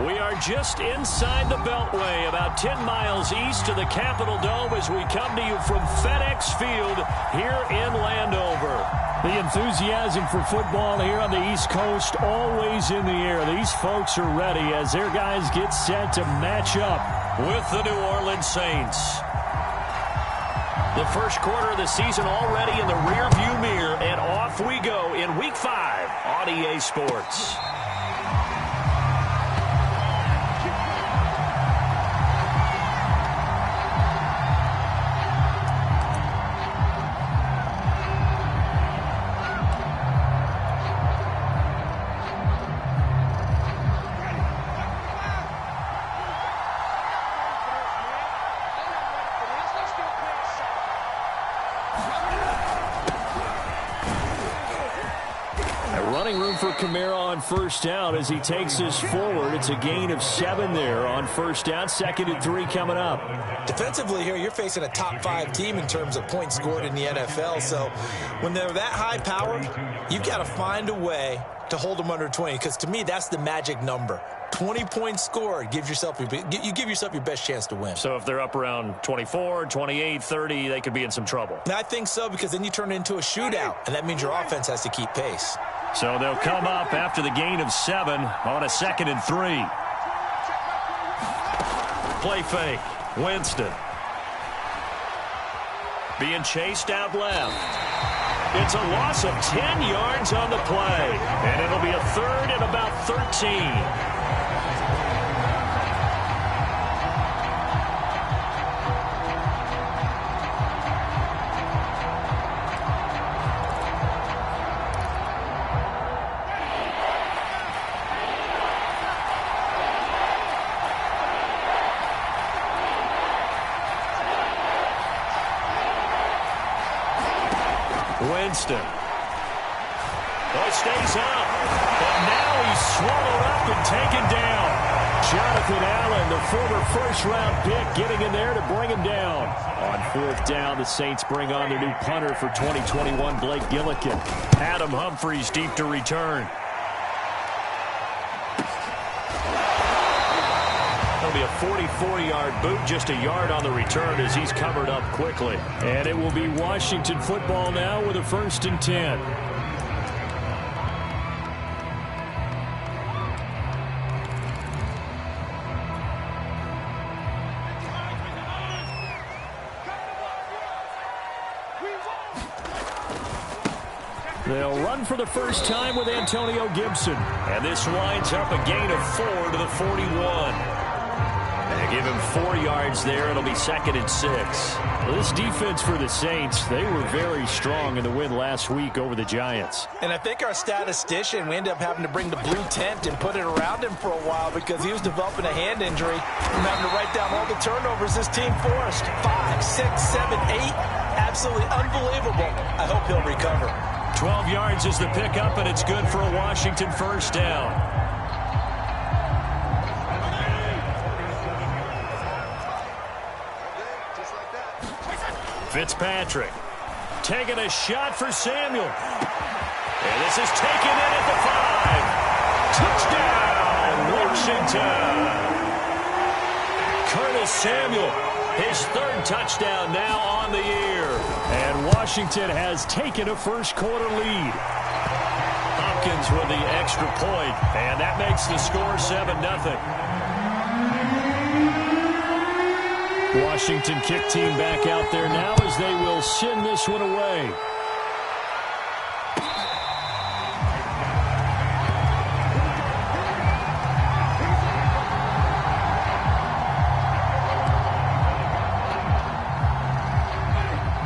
We are just inside the Beltway, about 10 miles east of the Capitol Dome as we come to you from FedEx Field here in Landover. The enthusiasm for football here on the East Coast always in the air. These folks are ready as their guys get set to match up with the New Orleans Saints. The first quarter of the season already in the rearview mirror, and off we go in Week 5 on EA Sports. For Kamara on first down as he takes this forward. It's a gain of 7 there on first down. 2nd and 3 coming up. Defensively here, you're facing a top 5 team in terms of points scored in the NFL. So when they're that high powered, you've got to find a way to hold them under 20, because to me, that's the magic number. 20 points scored, you give yourself your best chance to win. So if they're up around 24, 28, 30, they could be in some trouble. And I think so, because then you turn it into a shootout, and that means your offense has to keep pace. So they'll come up after the gain of 7 on a 2nd and 3. Play fake. Winston. Being chased out left. It's a loss of 10 yards on the play. And it'll be a 3rd and about 13. Winston. Oh, it stays up. But now he's swallowed up and taken down. Jonathan Allen, the former first-round pick, getting in there to bring him down. On 4th down, the Saints bring on their new punter for 2021, Blake Gillikin. Adam Humphries deep to return. It'll be a 44-yard boot, just a yard on the return as he's covered up quickly. And it will be Washington football now with a 1st and 10. They'll run for the first time with Antonio Gibson. And this winds up a gain of 4 to the 41. They give him 4 yards there. It'll be 2nd and 6. Well, this defense for the Saints, they were very strong in the win last week over the Giants. And I think our statistician, we ended up having to bring the blue tent and put it around him for a while because he was developing a hand injury from having to write down all the turnovers this team forced. 5, 6, 7, 8. Absolutely unbelievable. I hope he'll recover. 12 yards is the pickup, and it's good for a Washington first down. Fitzpatrick taking a shot for Samuel. And this is taken in at the 5. Touchdown, Washington. Curtis Samuel, his 3rd touchdown now on the year. And Washington has taken a first-quarter lead. Hopkins with the extra point, and that makes the score 7-0. Washington kick team back out there now as they will send this one away.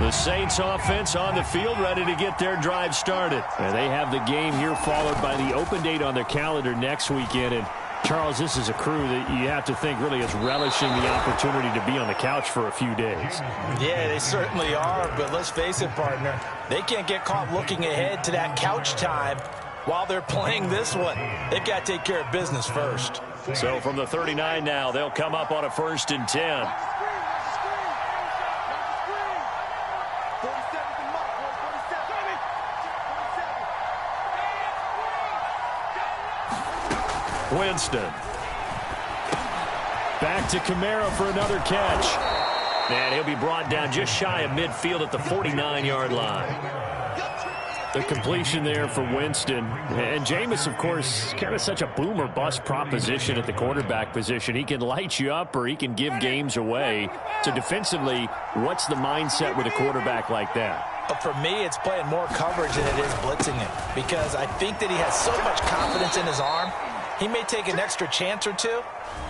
The Saints offense on the field, ready to get their drive started. And they have the game here followed by the open date on their calendar next weekend. And Charles, this is a crew that you have to think really is relishing the opportunity to be on the couch for a few days. Yeah, they certainly are, but let's face it, partner. They can't get caught looking ahead to that couch time while they're playing this one. They've got to take care of business first. So from the 39 now, they'll come up on a 1st and 10. Winston Back to Kamara for another catch. And he'll be brought down just shy of midfield at the 49-yard line. The completion there for Winston. And Jameis, of course, kind of such a boom or bust proposition at the quarterback position. He can light you up or he can give games away. So defensively, what's the mindset with a quarterback like that? For me, it's playing more coverage than it is blitzing him, because I think that he has so much confidence in his arm. He may take an extra chance or two,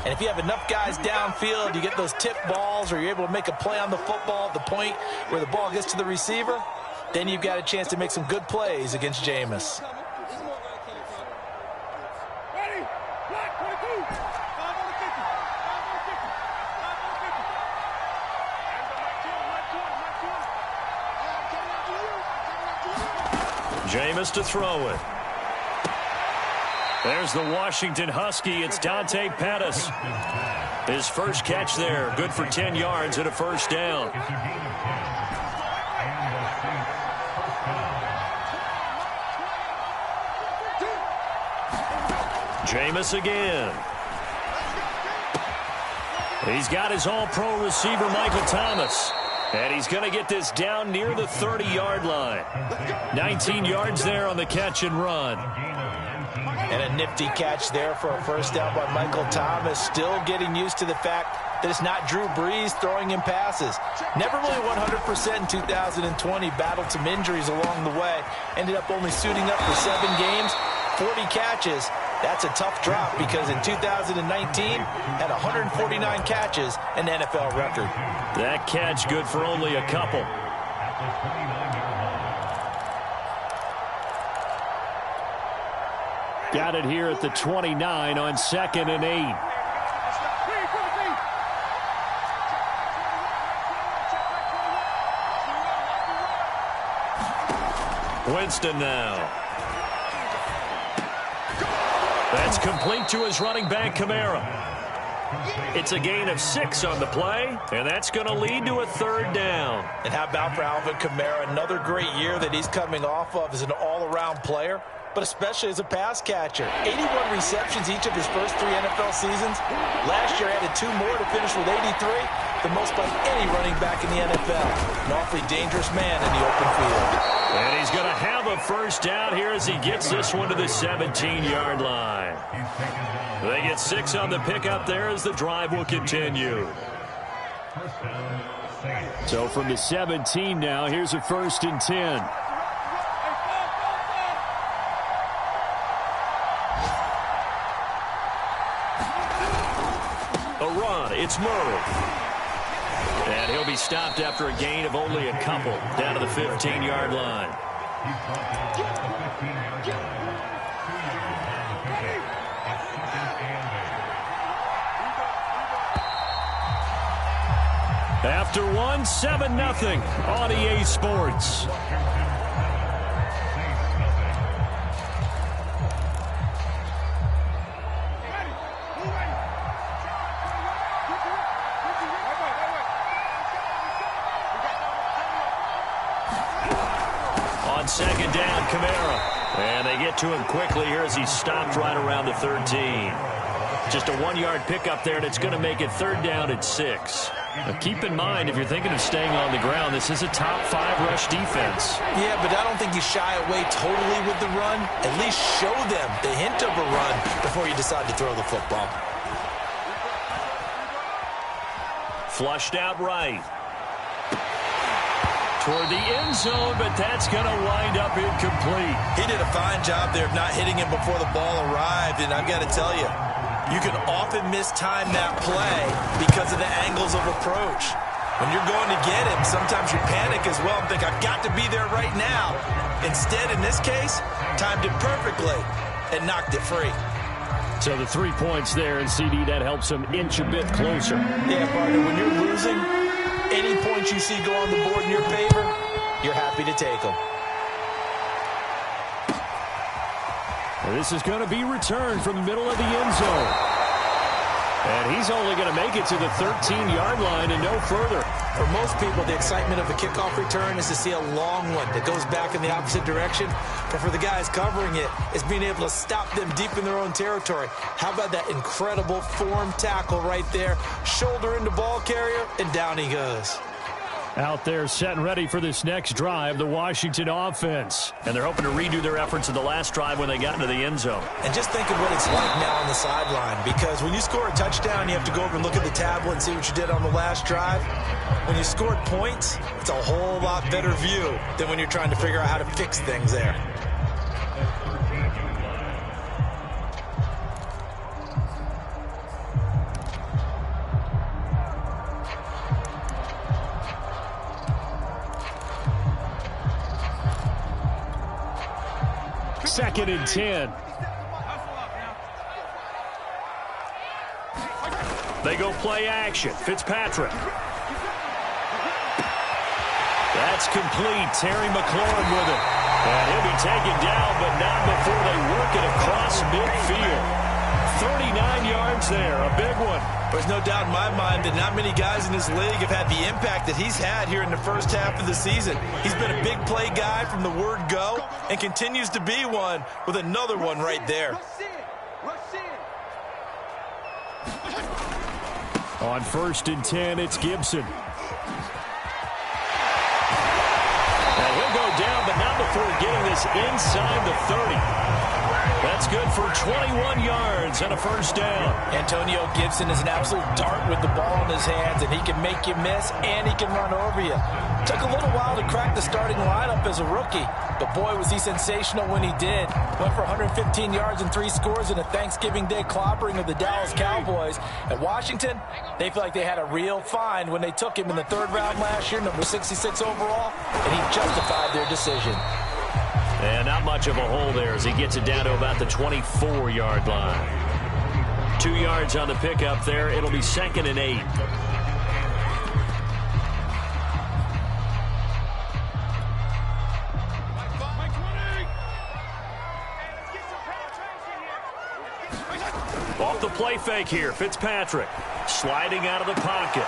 and if you have enough guys downfield, you get those tip balls, or you're able to make a play on the football at the point where the ball gets to the receiver, then you've got a chance to make some good plays against Jameis. Jameis to throw it. There's the Washington Husky. It's Dante Pettis. His first catch there, good for 10 yards and a first down. Jameis again. He's got his all-pro receiver, Michael Thomas. And he's going to get this down near the 30-yard line. 19 yards there on the catch and run. And a nifty catch there for a first down by Michael Thomas. Still getting used to the fact that it's not Drew Brees throwing him passes. Never really 100% in 2020. Battled some injuries along the way. Ended up only suiting up for 7 games, 40 catches. That's a tough drop because in 2019, had 149 catches, an NFL record. That catch good for only a couple. Got it here at the 29 on 2nd and 8. Winston now. That's complete to his running back, Kamara. It's a gain of 6 on the play, and that's going to lead to a third down. And how about for Alvin Kamara? Another great year that he's coming off of as an all-around player, but especially as a pass catcher. 81 receptions each of his first 3 NFL seasons. Last year added 2 more to finish with 83, the most by any running back in the NFL. An awfully dangerous man in the open field. And he's going to have a first down here as he gets this one to the 17-yard line. They get 6 on the pickup there as the drive will continue. So from the 17 now, here's a 1st and 10. A run, it's Murray. And he'll be stopped after a gain of only a couple down to the 15-yard line. After 1, 7-0 on EA Sports. On 2nd down, Kamara. And they get to him quickly here as he stopped right around the 13. Just a 1-yard pickup there, and it's going to make it 3rd down at 6. Now keep in mind, if you're thinking of staying on the ground, this is a top 5 rush defense. Yeah, but I don't think you shy away totally with the run. At least show them the hint of a run before you decide to throw the football. Flushed out right. Toward the end zone, but that's going to wind up incomplete. He did a fine job there of not hitting him before the ball arrived, and I've got to tell you, you can often mistime that play because of the angles of approach. When you're going to get him, sometimes you panic as well and think, I've got to be there right now. Instead, in this case, timed it perfectly and knocked it free. So the 3 points there, and CD, that helps him inch a bit closer. Yeah, partner, when you're losing, any points you see go on the board in your favor, you're happy to take them. This is going to be returned from the middle of the end zone. And he's only going to make it to the 13-yard line and no further. For most people, the excitement of a kickoff return is to see a long one that goes back in the opposite direction. But for the guys covering it, it's being able to stop them deep in their own territory. How about that incredible form tackle right there? Shoulder into ball carrier, and down he goes. Out there set and ready for this next drive, the Washington offense. And they're hoping to redo their efforts in the last drive when they got into the end zone. And just think of what it's like now on the sideline, because when you score a touchdown, you have to go over and look at the tablet and see what you did on the last drive. When you scored points, it's a whole lot better view than when you're trying to figure out how to fix things there. Second and 10. They go play action. Fitzpatrick. That's complete. Terry McLaurin with it. And he'll be taken down, but not before they work it across midfield. 39 yards there, a big one. There's no doubt in my mind that not many guys in this league have had the impact that he's had here in the first half of the season. He's been a big play guy from the word go and continues to be one with another one right there. On 1st and 10, it's Gibson. And he'll go down, but not before getting this inside the 30. That's good for 21 yards and a first down. Antonio Gibson is an absolute dart with the ball in his hands, and he can make you miss, and he can run over you. Took a little while to crack the starting lineup as a rookie, but boy, was he sensational when he did. Went for 115 yards and 3 scores in a Thanksgiving Day clobbering of the Dallas Cowboys. At Washington, they feel like they had a real find when they took him in the 3rd round last year, number 66 overall, and he justified their decision. And not much of a hole there as he gets it down to about the 24-yard line. 2 yards on the pickup there. It'll be 2nd and 8. Off the play fake here, Fitzpatrick sliding out of the pocket.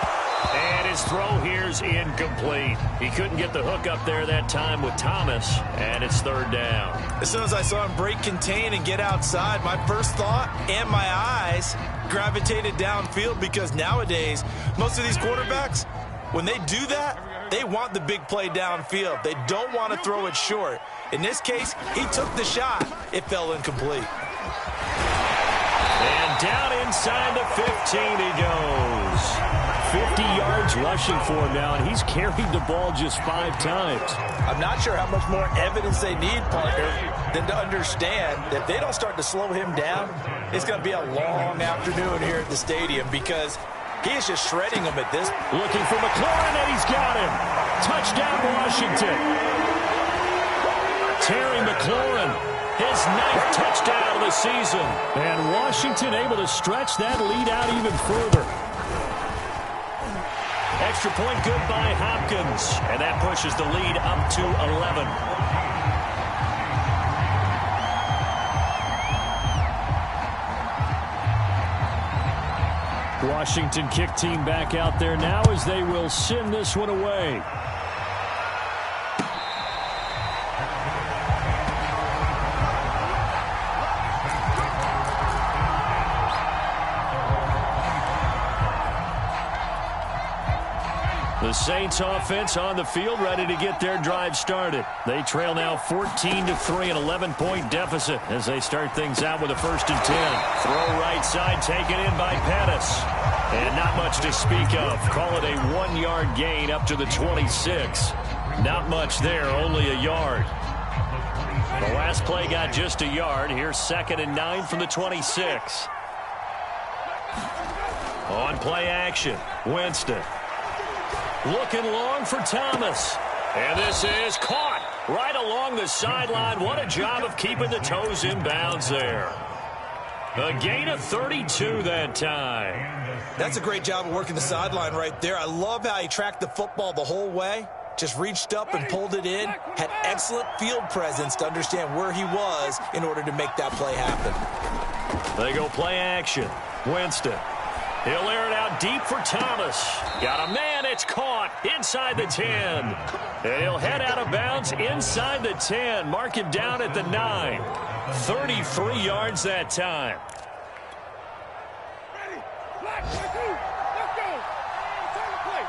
And his throw here's incomplete. He couldn't get the hook up there that time with Thomas, and it's 3rd down. As soon as I saw him break contain and get outside, my first thought and my eyes gravitated downfield, because nowadays, most of these quarterbacks, when they do that, they want the big play downfield. They don't want to throw it short. In this case, he took the shot. It fell incomplete. And down inside the 15 he goes. 50 yards rushing for him now, and he's carried the ball just 5 times. I'm not sure how much more evidence they need, partner, than to understand that if they don't start to slow him down, it's going to be a long afternoon here at the stadium, because he is just shredding them at this. Looking for McLaurin, and he's got him. Touchdown, Washington. Terry McLaurin, his 9th touchdown of the season. And Washington able to stretch that lead out even further. Extra point good by Hopkins, and that pushes the lead up to 11. Washington kick team back out there now as they will send this one away. The Saints offense on the field, ready to get their drive started. They trail now 14-3, an 11-point deficit as they start things out with a 1st and 10. Throw right side, taken in by Pettis. And not much to speak of. Call it a 1-yard gain up to the 26. Not much there, only a yard. The last play got just a yard. Here's 2nd and 9 from the 26. On play action, Winston. Looking long for Thomas. And this is caught right along the sideline. What a job of keeping the toes in bounds there. A gain of 32 that time. That's a great job of working the sideline right there. I love how he tracked the football the whole way. Just reached up and pulled it in. Had excellent field presence to understand where he was in order to make that play happen. They go play action. Winston. He'll air it out deep for Thomas. Got a man, it's caught inside the 10. And he'll head out of bounds inside the 10. Mark him down at the 9. 33 yards that time. Ready? Black, 22. Let's go. Turn the play.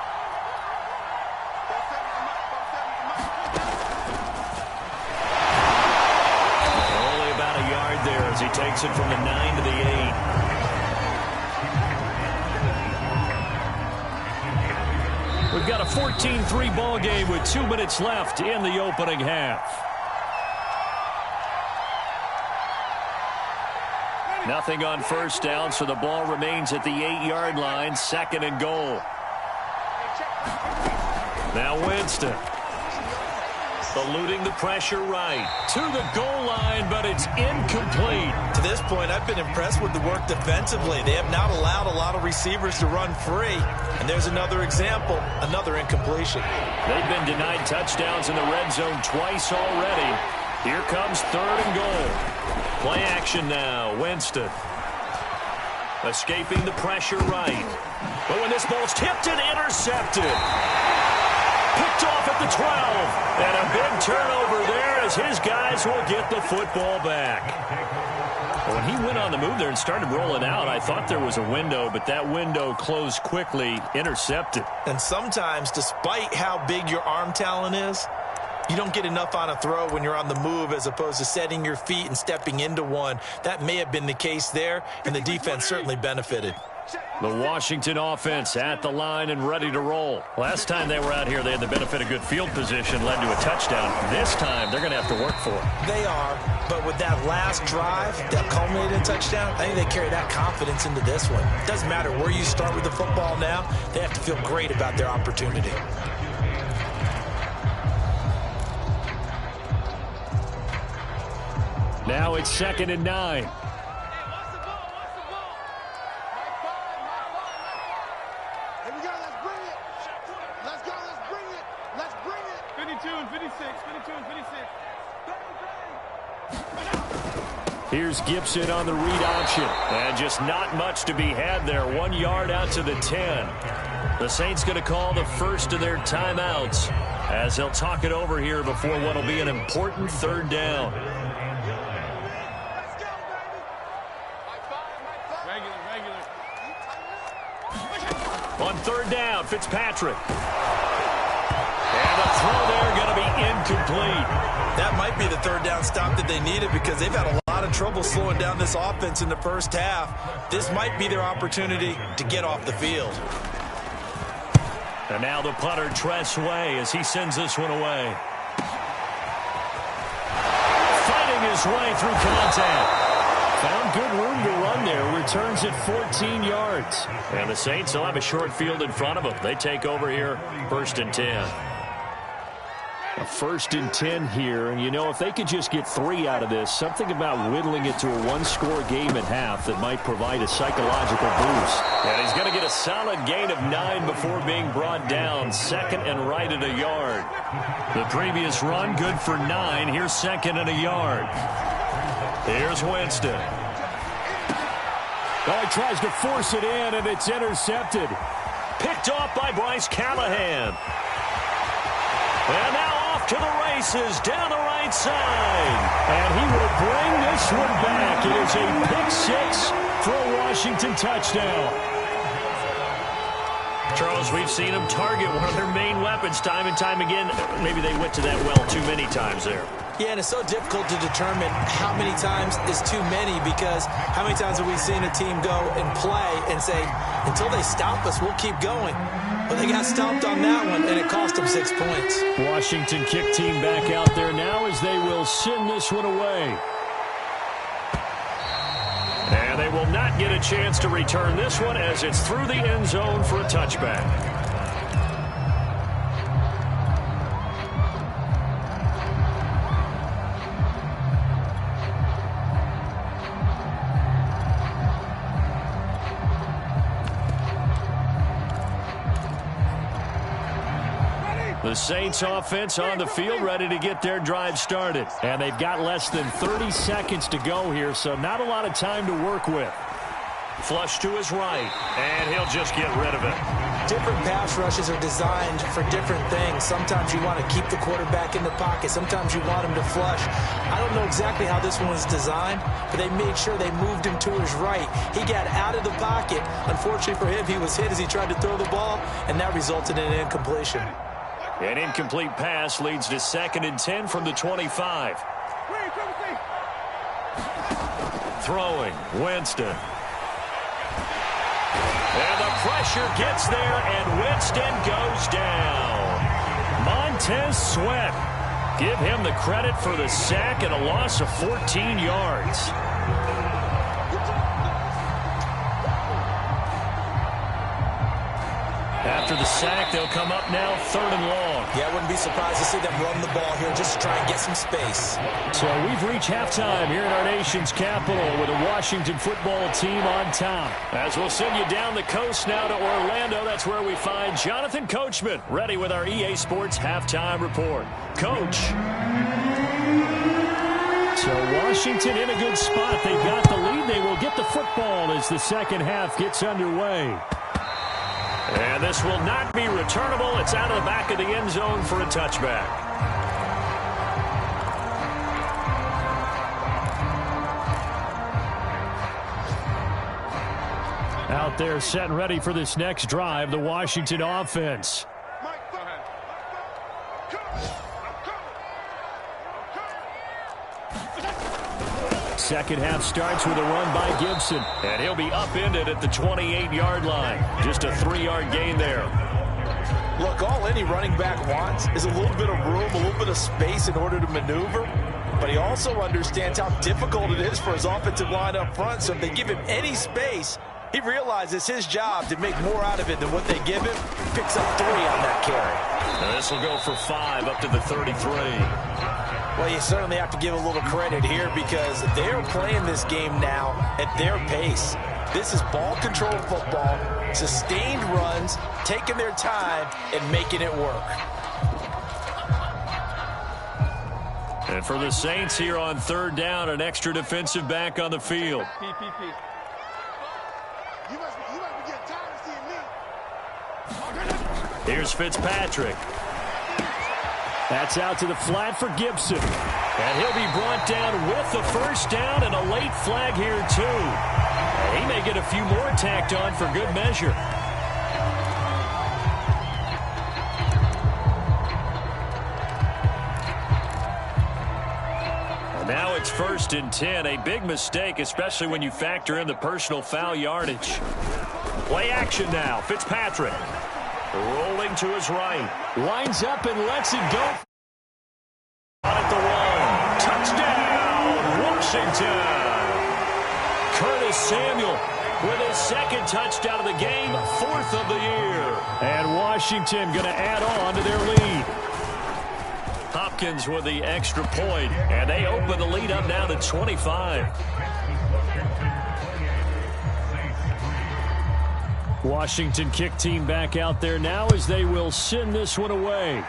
Only about a yard there as he takes it from the 9 to the 8. We've got a 14-3 ball game with 2 minutes left in the opening half. Nothing on first down, so the ball remains at the 8-yard line, 2nd and goal. Now Winston. Eluding the pressure right. To the goal line, but it's incomplete. To this point, I've been impressed with the work defensively. They have not allowed a lot of receivers to run free. And there's another example, another incompletion. They've been denied touchdowns in the red zone twice already. Here comes 3rd and goal. Play action now. Winston. Escaping the pressure right. But when this ball's tipped and intercepted. Picked off at the 12. And a big turnover there as his guys will get the football back. When he went on the move there and started rolling out, I thought there was a window, but that window closed quickly, intercepted. And sometimes, despite how big your arm talent is, you don't get enough on a throw when you're on the move as opposed to setting your feet and stepping into one. That may have been the case there, and the defense certainly benefited. The Washington offense at the line and ready to roll. Last time they were out here, they had the benefit of good field position, led to a touchdown. This time, they're going to have to work for it. They are, but with that last drive that culminated in touchdown, I think they carry that confidence into this one. It doesn't matter where you start with the football now. They have to feel great about their opportunity. Now it's 2nd and 9. Here's Gibson on the read option. And just not much to be had there. 1 yard out to the 10. The Saints going to call the first of their timeouts as they'll talk it over here before what will be an important 3rd down. On 3rd down, Fitzpatrick. And the throw there going to be incomplete. That might be the 3rd down stop that they needed because they've had a lot of trouble slowing down this offense in the first half. This might be their opportunity to get off the field. And now the punter, Tress Way, as he sends this one away. Fighting his way through contact. Found good room to run there. Returns at 14 yards. And the Saints will have a short field in front of them. They take over here, 1st and 10. A 1st and 10 here, and you know, if they could just get 3 out of this, something about whittling it to a 1-score game at half that might provide a psychological boost. And he's going to get a solid gain of 9 before being brought down, 2nd and right at a yard. The previous run, good for 9. Here's 2nd and a yard. Here's Winston. Oh, he tries to force it in, and it's intercepted. Picked off by Bryce Callahan. And now off to the races down the right side. And he will bring this one back. It is a pick-6 for a Washington touchdown. Charles, we've seen them target one of their main weapons time and time again. Maybe they went to that well too many times there. Yeah, and it's so difficult to determine how many times is too many because how many times have we seen a team go and play and say, until they stop us, we'll keep going. But they got stomped on that one, and it cost them 6 points. Washington kick team back out there now as they will send this one away. And they will not get a chance to return this one as it's through the end zone for a touchback. The Saints offense on the field ready to get their drive started. And they've got less than 30 seconds to go here, so not a lot of time to work with. Flush to his right, and he'll just get rid of it. Different pass rushes are designed for different things. Sometimes you want to keep the quarterback in the pocket. Sometimes you want him to flush. I don't know exactly how this one was designed, but they made sure they moved him to his right. He got out of the pocket. Unfortunately for him, he was hit as he tried to throw the ball, and that resulted in an incompletion. An incomplete pass leads to 2nd and 10 from the 25. Throwing, Winston. And the pressure gets there, and Winston goes down. Montez Sweat. Give him the credit for the sack and a loss of 14 yards. After the sack, they'll come up now 3rd and long. Yeah, I wouldn't be surprised to see them run the ball here just to try and get some space. So we've reached halftime here in our nation's capital with the Washington football team on top. As we'll send you down the coast now to Orlando, that's where we find Jonathan Coachman ready with our EA Sports halftime report. Coach. So Washington in a good spot. They've got the lead. They will get the football as the second half gets underway. And this will not be returnable. It's out of the back of the end zone for a touchback. Out there set and ready for this next drive, the Washington offense. Second half starts with a run by Gibson. And he'll be upended at the 28-yard line. Just a 3-yard gain there. Look, all any running back wants is a little bit of room, a little bit of space in order to maneuver. But he also understands how difficult it is for his offensive line up front. So if they give him any space, he realizes his job to make more out of it than what they give him. Picks up 3 on that carry. And this will go for 5 up to the 33. Well, you certainly have to give a little credit here because they're playing this game now at their pace. This is ball control football, sustained runs, taking their time and making it work. And for the Saints here on 3rd down, an extra defensive back on the field. You must be getting tired of seeing me. Here's Fitzpatrick. That's out to the flat for Gibson. And he'll be brought down with the first down and a late flag here, too. He may get a few more tacked on for good measure. And now it's 1st and 10. A big mistake, especially when you factor in the personal foul yardage. Play action now. Fitzpatrick. Rolling to his right. Lines up and lets it go. At the 1. Touchdown, Washington. Curtis Samuel with his 2nd touchdown of the game, 4th of the year. And Washington going to add on to their lead. Hopkins with the extra point, and they open the lead up now to 25. Washington kick team back out there now as they will send this one away.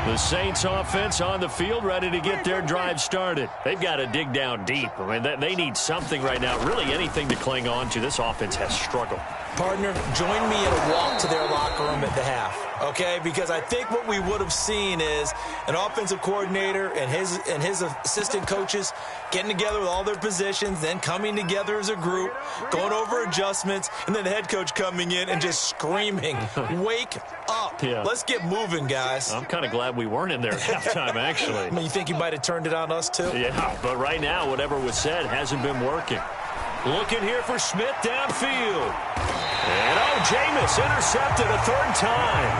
The Saints offense on the field ready to get their drive started. They've got to dig down deep. I mean, they need something right now, really anything to cling on to. This offense has struggled. Partner, join me in a walk to their locker room at the half, okay? Because I think what we would have seen is an offensive coordinator and his assistant coaches getting together with all their positions, then coming together as a group, going over adjustments, and then the head coach coming in and just screaming, wake up. Yeah. Let's get moving, guys. I'm kind of glad we weren't in there at halftime, actually. I mean, you think you might have turned it on us, too? Yeah, but right now, whatever was said hasn't been working. Looking here for Smith downfield. And, Jameis intercepted a 3rd time.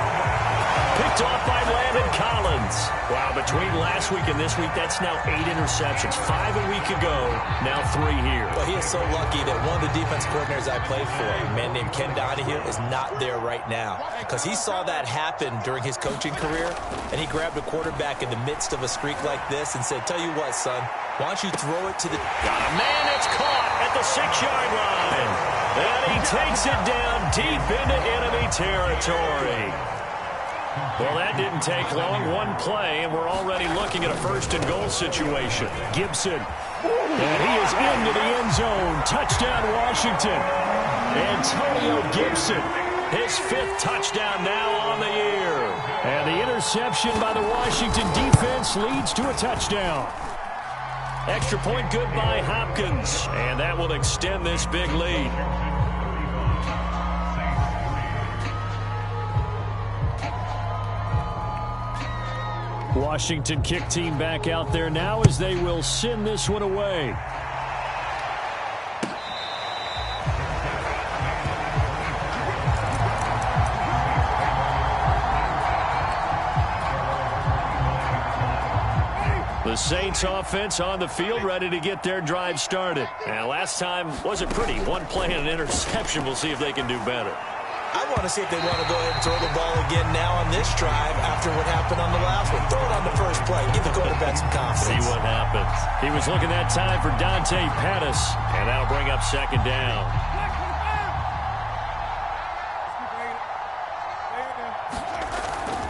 Picked off by Landon Collins. Wow, between last week and this week, that's now 8 interceptions. 5 a week ago, now 3 here. Well, he is so lucky that one of the defense coordinators I played for, a man named Ken Donahue, is not there right now. Because he saw that happen during his coaching career, and he grabbed a quarterback in the midst of a streak like this and said, tell you what, son, why don't you throw it to the... Got a man, it's caught at the 6-yard line. And he takes it down deep into enemy territory. Well, that didn't take long. One play, and we're already looking at a first-and-goal situation. Gibson. And he is into the end zone. Touchdown, Washington. Antonio Gibson. His 5th touchdown now on the year. And the interception by the Washington defense leads to a touchdown. Extra point good by Hopkins. And that will extend this big lead. Washington kick team back out there now as they will send this one away. The Saints offense on the field, ready to get their drive started. And last time wasn't pretty. One play and an interception. We'll see if they can do better. I want to see if they want to go ahead and throw the ball again now on this drive after what happened on the last one. Throw it on the first play. Give the quarterback some confidence. See what happens. He was looking that time for Dante Pettis, and that'll bring up 2nd down.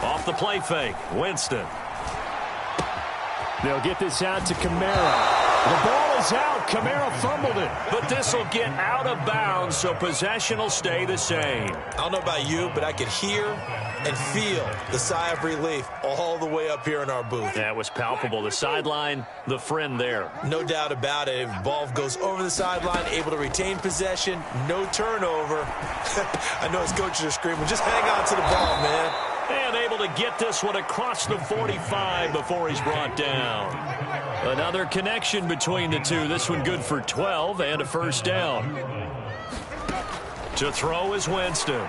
Off the play fake, Winston. They'll get this out to Kamara. The ball is out. Kamara fumbled it. But this will get out of bounds, so possession will stay the same. I don't know about you, but I could hear and feel the sigh of relief all the way up here in our booth. That was palpable. The sideline, the friend there. No doubt about it. If the ball goes over the sideline, able to retain possession, no turnover. I know his coaches are screaming, just hang on to the ball, man. And able to get this one across the 45 before he's brought down. Another connection between the two. This one good for 12 and a first down. To throw is Winston.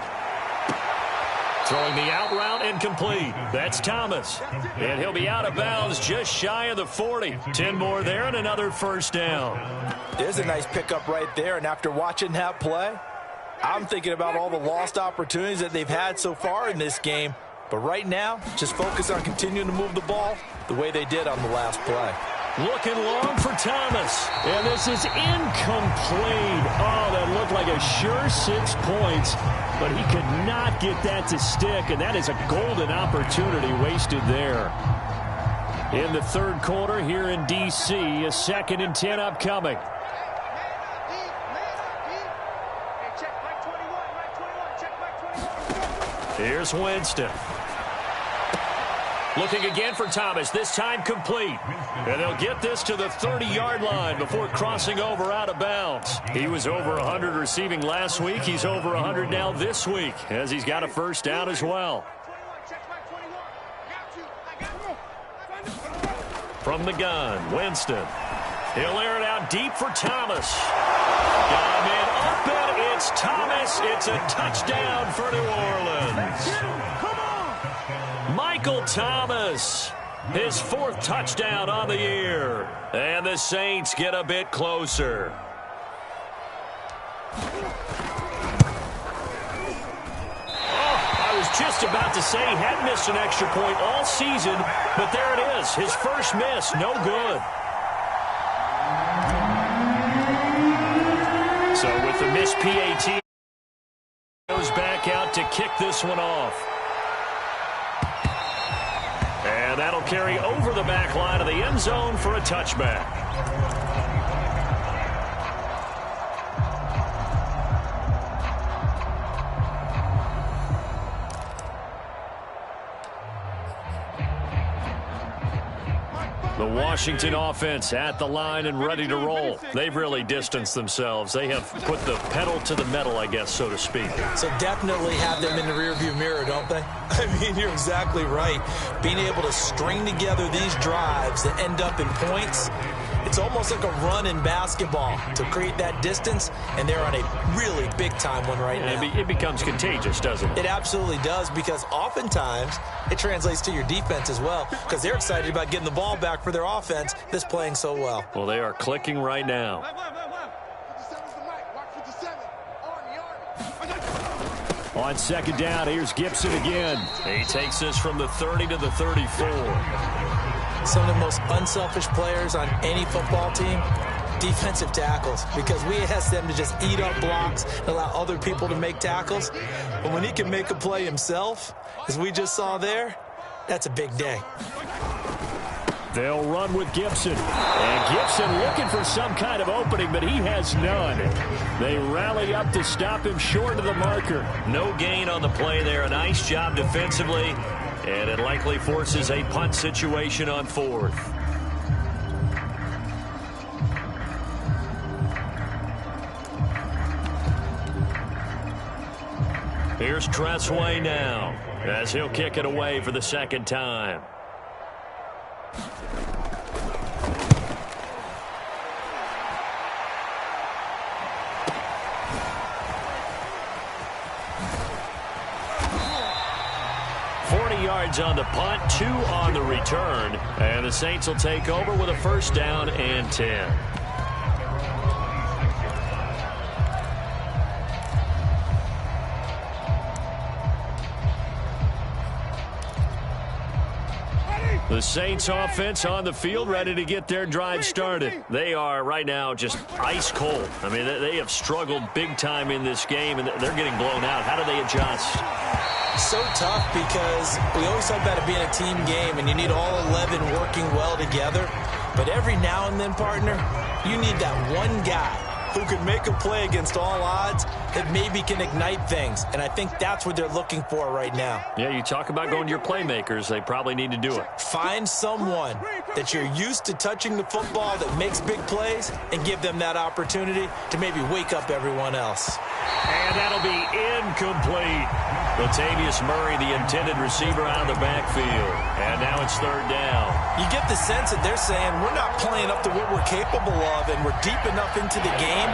Throwing the out route incomplete. That's Thomas. And he'll be out of bounds just shy of the 40. 10 more there and another first down. There's a nice pickup right there. And after watching that play, I'm thinking about all the lost opportunities that they've had so far in this game. But right now, just focus on continuing to move the ball the way they did on the last play. Looking long for Thomas. And this is incomplete. Oh, that looked like a sure 6 points. But he could not get that to stick. And that is a golden opportunity wasted there. In the 3rd quarter here in D.C., a 2nd and 10 upcoming. Here's Winston. Looking again for Thomas, this time complete. And they'll get this to the 30-yard line before crossing over out of bounds. He was over 100 receiving last week. He's over 100 now this week as he's got a first down as well. From the gun, Winston. He'll air it out deep for Thomas. Got him in up, and it's Thomas. It's a touchdown for New Orleans. Michael Thomas, his 4th touchdown on the year. And the Saints get a bit closer. I was just about to say he hadn't missed an extra point all season, but there it is. His first miss, no good. So with the missed PAT, goes back out to kick this one off. And that'll carry over the back line of the end zone for a touchback. The Washington offense at the line and ready to roll. They've really distanced themselves. They have put the pedal to the metal, I guess, so to speak. So definitely have them in the rearview mirror, don't they? I mean, you're exactly right. Being able to string together these drives that end up in points, it's almost like a run in basketball to create that distance, and they're on a really big-time one right now. It becomes contagious, doesn't it? It absolutely does, because oftentimes it translates to your defense as well, because they're excited about getting the ball back for their offense that's playing so well. Well, they are clicking right now. On 2nd down, here's Gibson again. He takes this from the 30 to the 34. Some of the most unselfish players on any football team, Defensive tackles, because we ask them to just eat up blocks and allow other people to make tackles. But when he can make a play himself, as we just saw there, that's a big day. They'll run with Gibson. And Gibson looking for some kind of opening, but he has none. They rally up to stop him short of the marker. No gain on the play there. A nice job defensively. And it likely forces a punt situation on 4th. Here's Tressway now, as he'll kick it away for the second time. Yards on the punt, 2 on the return, and the Saints will take over with a 1st down and 10. The Saints offense on the field, ready to get their drive started. They are right now just ice cold. I mean, they have struggled big time in this game, and they're getting blown out. How do they adjust? So tough, because we always talk about it being a team game and you need all 11 working well together. But every now and then, partner, you need that one guy who could make a play against all odds that maybe can ignite things. And I think that's what they're looking for right now. Yeah, you talk about going to your playmakers. They probably need to do it. Find someone that you're used to touching the football that makes big plays and give them that opportunity to maybe wake up everyone else. And that'll be incomplete. Latavius Murray, the intended receiver, out of the backfield. And now it's 3rd down. You get the sense that they're saying we're not playing up to what we're capable of, and we're deep enough into the game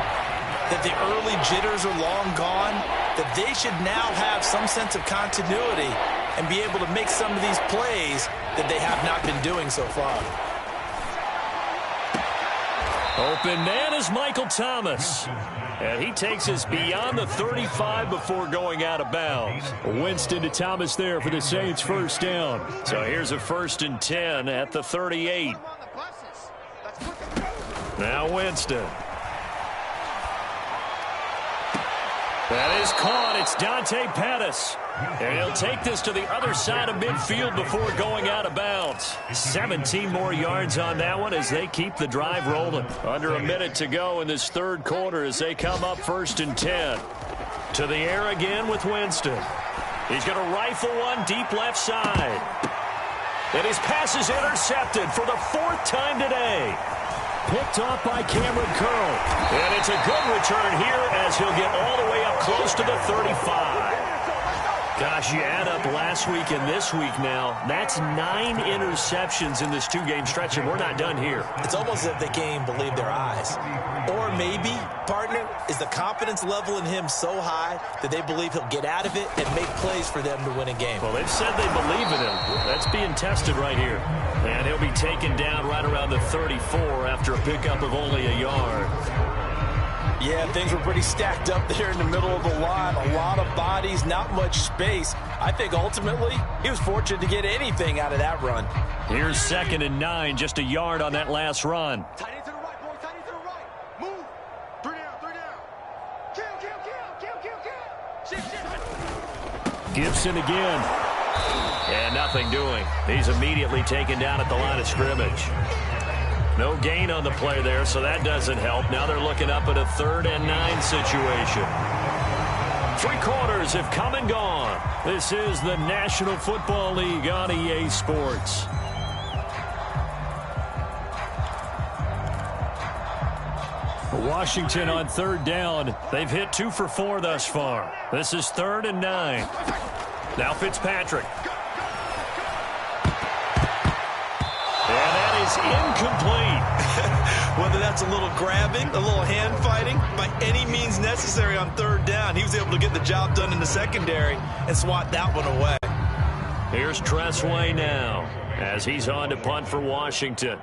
that the early jitters are long gone, that they should now have some sense of continuity and be able to make some of these plays that they have not been doing so far. Open man is Michael Thomas. And he takes us beyond the 35 before going out of bounds. Winston to Thomas there for the Saints' 1st down. So here's a 1st and 10 at the 38. Now Winston. That is caught. It's Dante Pettis. And he'll take this to the other side of midfield before going out of bounds. 17 more yards on that one as they keep the drive rolling. Under a minute to go in this 3rd quarter as they come up 1st and 10. To the air again with Winston. He's going to rifle one deep left side. And his pass is intercepted for the 4th time today. Picked off by Cameron Curl. And it's a good return here as he'll get all the way up close to the 35. Gosh, you add up last week and this week now, that's 9 interceptions in this 2-game stretch, and we're not done here. It's almost as if they can't even believe their eyes. Or maybe, partner, is the confidence level in him so high that they believe he'll get out of it and make plays for them to win a game. Well, they've said they believe in him. That's being tested right here. And he'll be taken down right around the 34 after a pickup of only a yard. Yeah, things were pretty stacked up there in the middle of the line. A lot of bodies, not much space. I think ultimately he was fortunate to get anything out of that run. Here's 2nd and 9, just a yard on that last run. Tight end to the right, boys. Tight end to the right. Move. 3 down, 3 down. Kill. Gibson again. And nothing doing. He's immediately taken down at the line of scrimmage. No gain on the play there, so that doesn't help. Now they're looking up at a 3rd and 9 situation. 3 quarters have come and gone. This is the National Football League on EA Sports. Washington on 3rd down. They've hit 2 for 4 thus far. This is 3rd and 9. Now Fitzpatrick. Is incomplete. Whether that's a little grabbing, a little hand fighting, by any means necessary on 3rd down, he was able to get the job done in the secondary and swat that one away. Here's Tressway now as he's on to punt for Washington.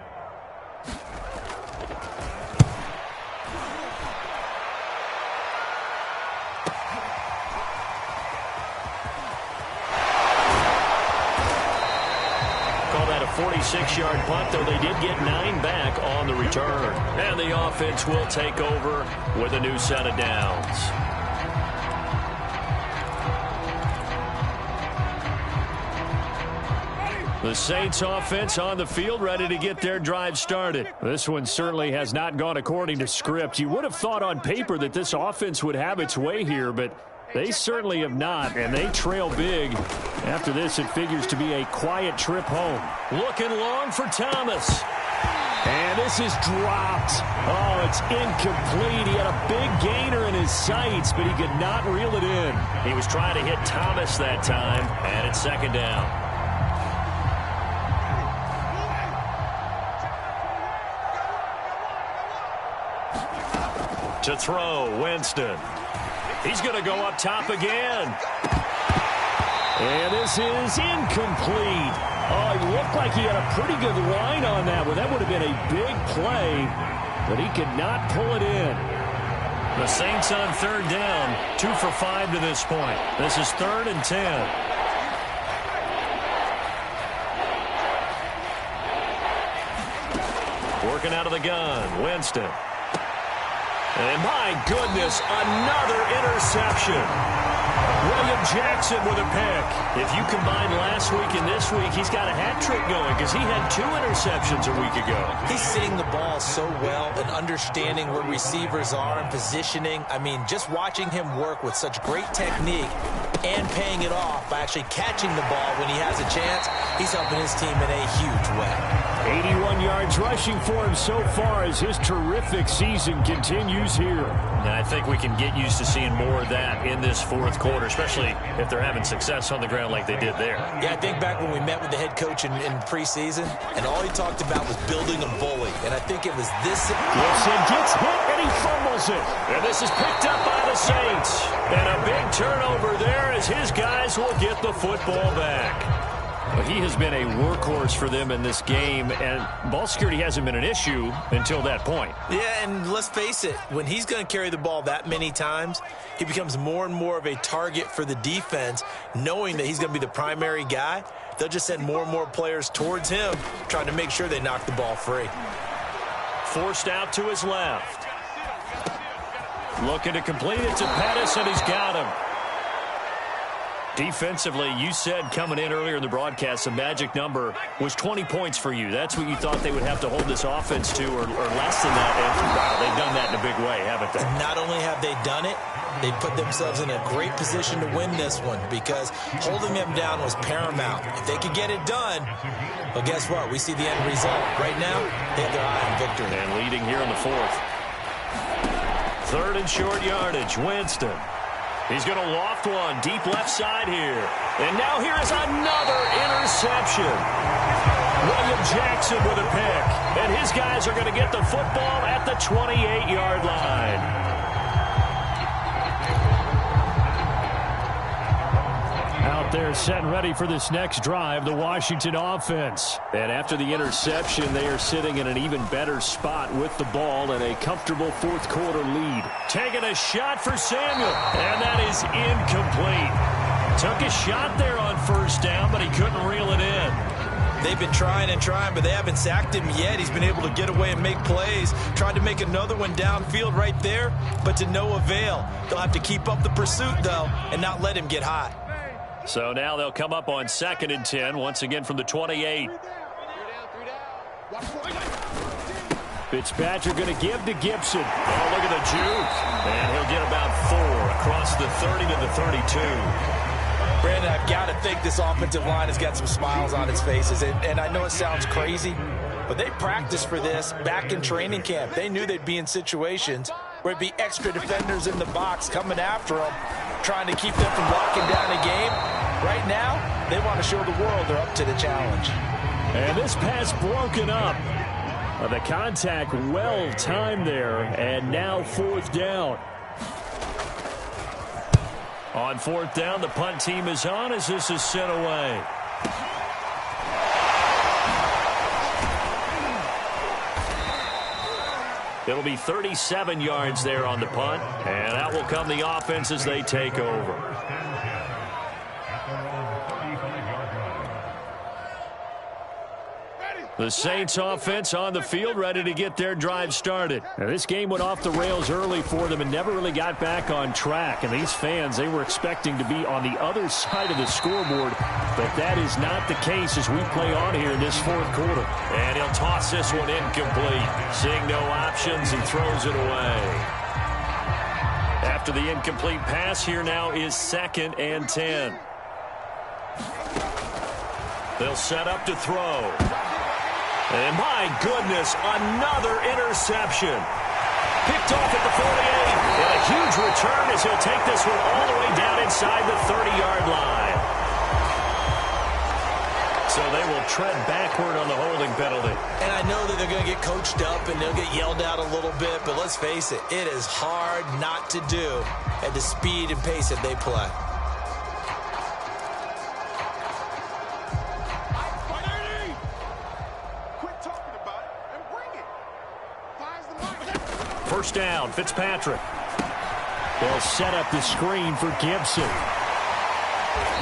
46-yard punt, though they did get 9 back on the return. And the offense will take over with a new set of downs. The Saints offense on the field, ready to get their drive started. This one certainly has not gone according to script. You would have thought on paper that this offense would have its way here, but they certainly have not, and they trail big. After this, it figures to be a quiet trip home. Looking long for Thomas. And this is dropped. Oh, it's incomplete. He had a big gainer in his sights, but he could not reel it in. He was trying to hit Thomas that time, and it's second down. To throw, Winston. He's going to go up top again. And this is incomplete. Oh, he looked like he had a pretty good line on that one. That would have been a big play, but he could not pull it in. The Saints on third down, 2 for 5 to this point. This is 3rd and 10. Working out of the gun, Winston. And my goodness, another interception. William Jackson with a pick. If you combine last week and this week, he's got a hat trick going because he had 2 interceptions a week ago. He's seeing the ball so well and understanding where receivers are and positioning. I mean, just watching him work with such great technique and paying it off by actually catching the ball when he has a chance, he's helping his team in a huge way. 81 yards rushing for him so far as his terrific season continues here. And I think we can get used to seeing more of that in this fourth quarter, especially if they're having success on the ground like they did there. Yeah, I think back when we met with the head coach in preseason, and all he talked about was building a bully. And I think it was this. Gibson gets hit, and he fumbles it. And this is picked up by the Saints. And a big turnover there as his guys will get the football back. Well, he has been a workhorse for them in this game, and ball security hasn't been an issue until that point. Yeah, and let's face it, when he's going to carry the ball that many times, he becomes more and more of a target for the defense, knowing that he's going to be the primary guy. They'll just send more and more players towards him, trying to make sure they knock the ball free. Forced out to his left. Looking to complete it to Pettis, and he's got him. Defensively, you said coming in earlier in the broadcast, the magic number was 20 points for you. That's what you thought they would have to hold this offense to, or less than that. And wow, they've done that in a big way, haven't they? Not only have they done it, they put themselves in a great position to win this one because holding them down was paramount. If they could get it done, well, guess what? We see the end result. Right now, they have their eye on victory. And leading here in the fourth. 3rd and short yardage, Winston. He's going to loft one deep left side here. And now here is another interception. William Jackson with a pick. And his guys are going to get the football at the 28-yard line. Out there set and ready for this next drive, the Washington offense. And after the interception, they are sitting in an even better spot with the ball and a comfortable fourth quarter lead. Taking a shot for Samuel, and that is incomplete. Took a shot there on first down, but he couldn't reel it in. They've been trying and trying, but they haven't sacked him yet. He's been able to get away and make plays. Tried to make another one downfield right there, but to no avail. They'll have to keep up the pursuit, though, and not let him get hot. So now they'll come up on 2nd and 10, once again from the 28. Fitzpatrick going to give to Gibson. Oh, look at the juke. And he'll get about 4 across the 30 to the 32. Brandon, I've got to think this offensive line has got some smiles on its faces. And I know it sounds crazy, but they practiced for this back in training camp. They knew they'd be in situations where it'd be extra defenders in the box coming after them, trying to keep them from locking down a game. Right now, they want to show the world they're up to the challenge. And this pass broken up. The contact well timed there, and now 4th down. On 4th down, the punt team is on as this is sent away. It'll be 37 yards there on the punt, and out will come the offense as they take over. The Saints offense on the field, ready to get their drive started. Now, this game went off the rails early for them and never really got back on track. And these fans, they were expecting to be on the other side of the scoreboard, but that is not the case as we play on here in this fourth quarter. And he'll toss this one incomplete. Seeing no options and throws it away. After the incomplete pass, here now is 2nd and 10. They'll set up to throw. And my goodness, another interception. Picked off at the 48. And a huge return as he'll take this one all the way down inside the 30-yard line. So they will tread backward on the holding penalty. And I know that they're going to get coached up and they'll get yelled at a little bit, but let's face it, it is hard not to do at the speed and pace that they play. First down, Fitzpatrick. They'll set up the screen for Gibson.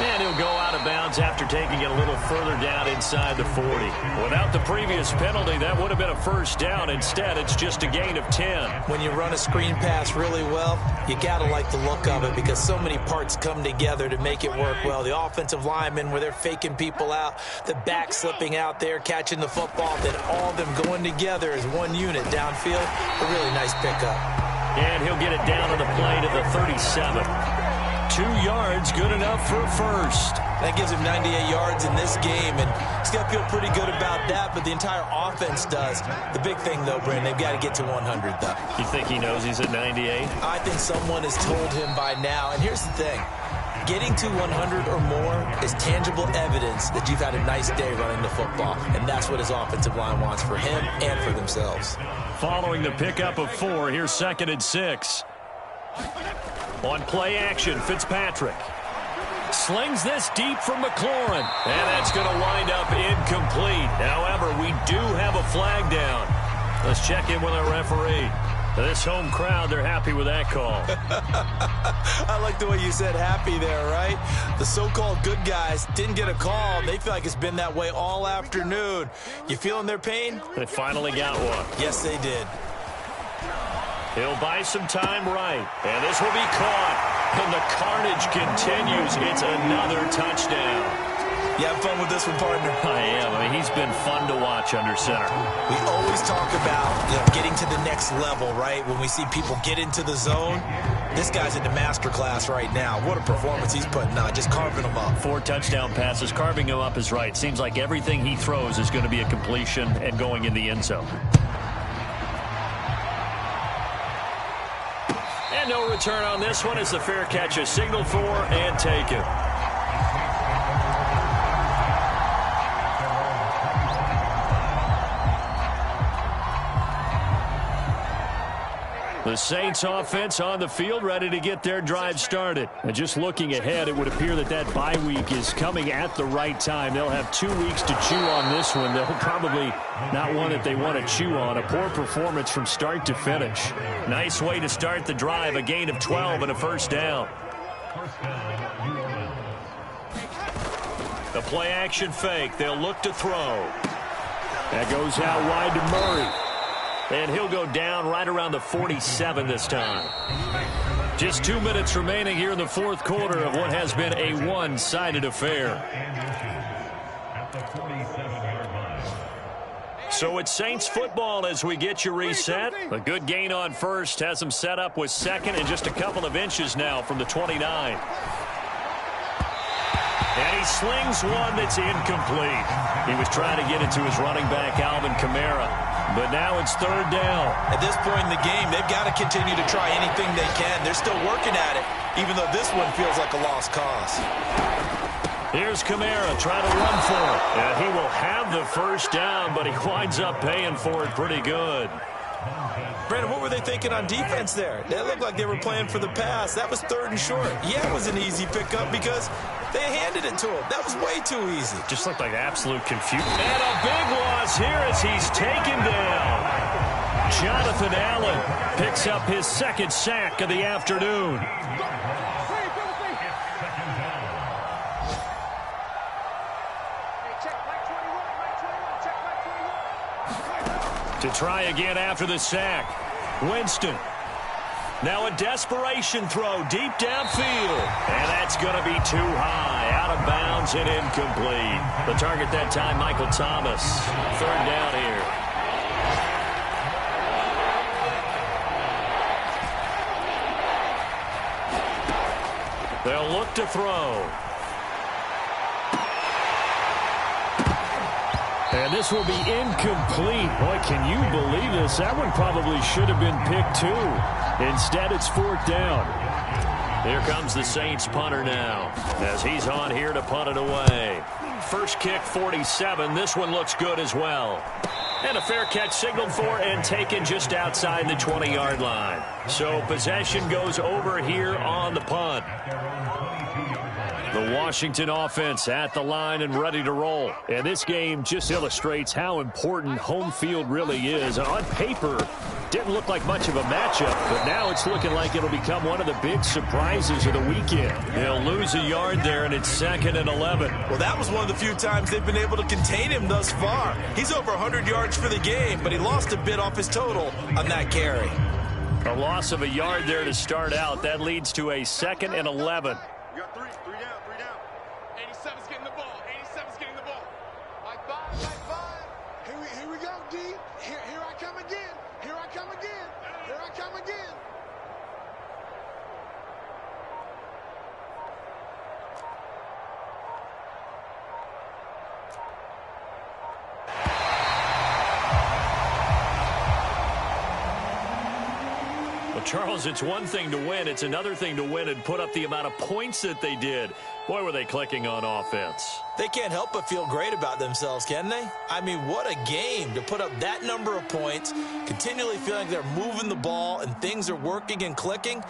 And he'll go out of bounds after taking it a little further down inside the 40. Without the previous penalty, that would have been a first down. Instead, it's just a gain of 10. When you run a screen pass really well, you got to like the look of it because so many parts come together to make it work well. The offensive linemen, where they're faking people out, the back slipping out there, catching the football, then all of them going together as one unit downfield. A really nice pickup. And he'll get it down on the play to the 37. 2 yards, good enough for a first. That gives him 98 yards in this game, and he's got to feel pretty good about that, but the entire offense does. The big thing, though, Brandon, they've got to get to 100, though. You think he knows he's at 98? I think someone has told him by now, and here's the thing. Getting to 100 or more is tangible evidence that you've had a nice day running the football, and that's what his offensive line wants for him and for themselves. Following the pickup of 4, here's 2nd and 6. On play action, Fitzpatrick slings this deep from McLaurin, and that's going to wind up incomplete. However, we do have a flag down. Let's check in with our referee. This home crowd, they're happy with that call. I like the way you said happy there, right? The so-called good guys didn't get a call. They feel like it's been that way all afternoon. You feeling their pain? They finally got one. Yes, they did. He'll buy some time right, and this will be caught. And the carnage continues. It's another touchdown. You having fun with this one, partner? I am. I mean, he's been fun to watch under center. We always talk about getting to the next level, right? When we see people get into the zone, this guy's in the master class right now. What a performance he's putting on, just carving them up. 4 touchdown passes. Carving him up is right. Seems like everything he throws is going to be a completion and going in the end zone. And no return on this one as the fair catch is signaled for and taken. The Saints offense on the field, ready to get their drive started. And just looking ahead, it would appear that that bye week is coming at the right time. They'll have 2 weeks to chew on this one. They'll probably not one that they want to chew on. A poor performance from start to finish. Nice way to start the drive, a gain of 12 and a first down. The play action fake. They'll look to throw. That goes out wide to Murray. And he'll go down right around the 47 this time. Just 2 minutes remaining here in the fourth quarter of what has been a one-sided affair. So it's Saints football as we get you reset. A good gain on first has them set up with 2nd and just a couple of inches now from the 29. And he slings one that's incomplete. He was trying to get it to his running back, Alvin Kamara. But now it's 3rd down. At this point in the game, they've got to continue to try anything they can. They're still working at it, even though this one feels like a lost cause. Here's Kamara trying to run for it. And he will have the first down, but he winds up paying for it pretty good. Brandon, what were they thinking on defense there? They looked like they were playing for the pass. That was 3rd and short. Yeah, it was an easy pickup because they handed it to him. That was way too easy. Just looked like absolute confusion. And a big loss here as he's taken down. Jonathan Allen picks up his 2nd sack of the afternoon. To try again after the sack. Winston. Now a desperation throw deep downfield. And that's going to be too high. Out of bounds and incomplete. The target that time, Michael Thomas. 3rd down here. They'll look to throw. And this will be incomplete. Boy, can you believe this? That one probably should have been picked too. Instead, it's 4th down. Here comes the Saints punter now as he's on here to punt it away. First kick, 47. This one looks good as well. And a fair catch signaled for and taken just outside the 20-yard line. So possession goes over here on the punt. The Washington offense at the line and ready to roll. And this game just illustrates how important home field really is. On paper, didn't look like much of a matchup, but now it's looking like it'll become one of the big surprises of the weekend. They'll lose a yard there, and it's 2nd and 11. Well, that was one of the few times they've been able to contain him thus far. He's over 100 yards for the game, but he lost a bit off his total on that carry. A loss of a yard there to start out. That leads to a 2nd and 11. You got 3 down. 87's getting the ball. 87's getting the ball. Like five. Here we go, D. Here I come again. Here I come again. Here I come again. Well, Charles, it's one thing to win. It's another thing to win and put up the amount of points that they did. Boy, were they clicking on offense. They can't help but feel great about themselves, can they? I mean, what a game to put up that number of points, continually feeling like they're moving the ball and things are working and clicking.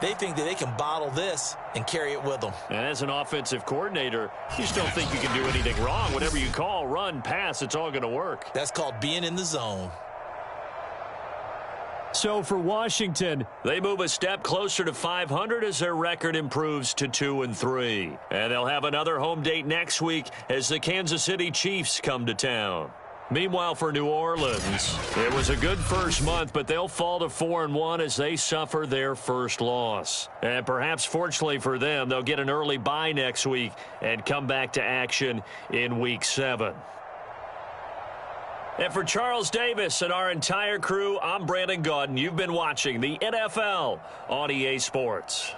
They think that they can bottle this and carry it with them. And as an offensive coordinator, you just don't think you can do anything wrong. Whatever you call, run, pass, it's all going to work. That's called being in the zone. So for Washington, they move a step closer to 500 as their record improves to 2-3. And they'll have another home date next week as the Kansas City Chiefs come to town. Meanwhile, for New Orleans, it was a good first month, but they'll fall to 4-1 as they suffer their first loss. And perhaps fortunately for them, they'll get an early bye next week and come back to action in Week 7. And for Charles Davis and our entire crew, I'm Brandon Gaudin. You've been watching the NFL on EA Sports.